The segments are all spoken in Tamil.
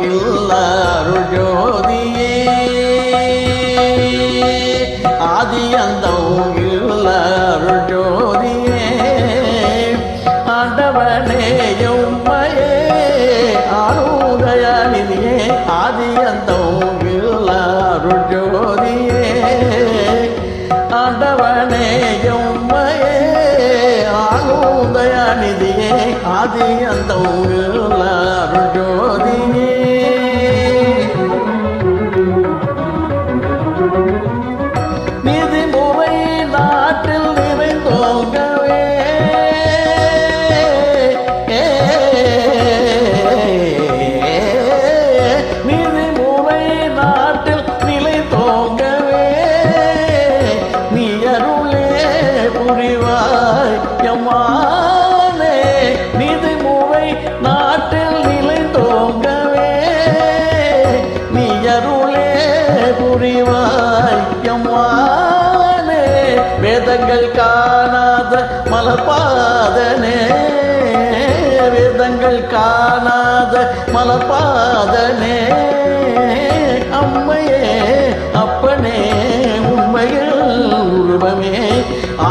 அருள் ஜோதியே ஆதி அந்தம் இல்ல அருள் ஜோதியே ஆண்டவனே உம்மையே ஆளுதயாநிதியே ஆதி அந்தம் இல்ல அருள் ஜோதியே ஆண்டவனே உம்மையே ஆளுதயாநிதியே ஆதி அந்தம் இல்ல அருள் ஜோதியே நீதிமுறை நாட்டில் நிறைந்தோங்கவே நீதிமுறை நாட்டில் நிலை தோங்கவே நீ அருளே புரிவாய் எம்மானே நீதிமுறை நாட்டில் நிலை தோங்கவே நீ அருளே புரிவாய் எம்மானே வேதங்கள் காணாத மலர்பாதனே வேதங்கள் காணாத மலர்பாதனே அம்மையே அப்பனே உண்மையில் உருவமே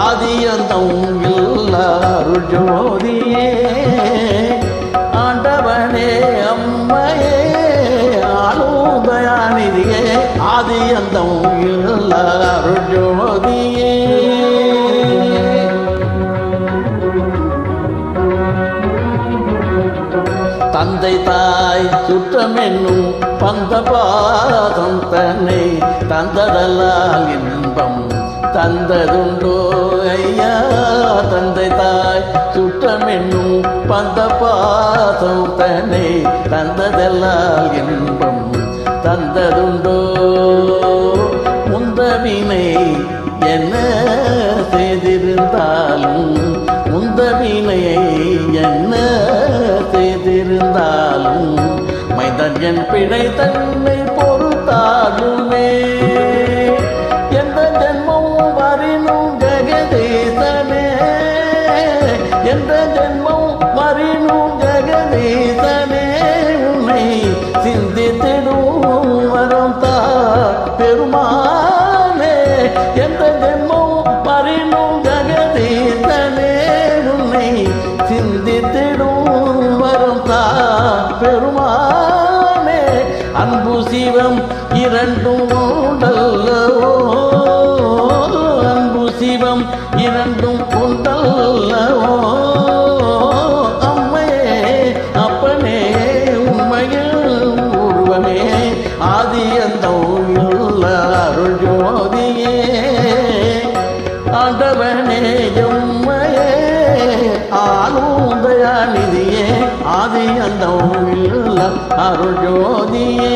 ஆதி அந்தம் இல்ல அருள் ஜோதியே ஆண்டவனே அம்மையே ஆளுதயாநிதியே ஆதி அந்தம் இல்ல அருள் ஜோதியே தந்தை தாய் சுற்றம் என்னும் பந்த பாதம் தன்னை தந்ததல்லால் இன்பம் தந்ததுண்டோ ஐயா தந்தை தாய் சுற்றம் என்னும் பந்த பாதம் தன்னை தந்ததல்லால் இன்பம் தந்ததுண்டோ முந்தவினை என்ன செய்திருந்தாலும் முந்தவினையை என்ன செய்திருந்தாலும் மைந்தன் என் பிழை தன்னை பொறுத்தாலுமே எந்த ஜென்மம் வரினும் ஜெகதீசனே எந்த ஜென்மம் வரினும் ஜெகதீசனே உன்னை சிந்தித்திடும் வரம் தா பெருமானே எந்த ஜென்மம் வரினும் ஜெகதீசனே உன்னை சிந்தித்திடும் வரம் தா பெருமானே அன்பு சிவம் இரண்டும் உண்டல்லவோ அன்பு சிவம் இரண்டும் உண்டல்லவோ அம்மையே அப்பனே உண்மையில் உருவமே ஆதி அந்தம் இல்ல அருள் ஜோதியே ஆண்டவனே உம்மையே ஆளுதயாநிதியே ஆதி அந்தம் இல்ல அருள் ஜோதியே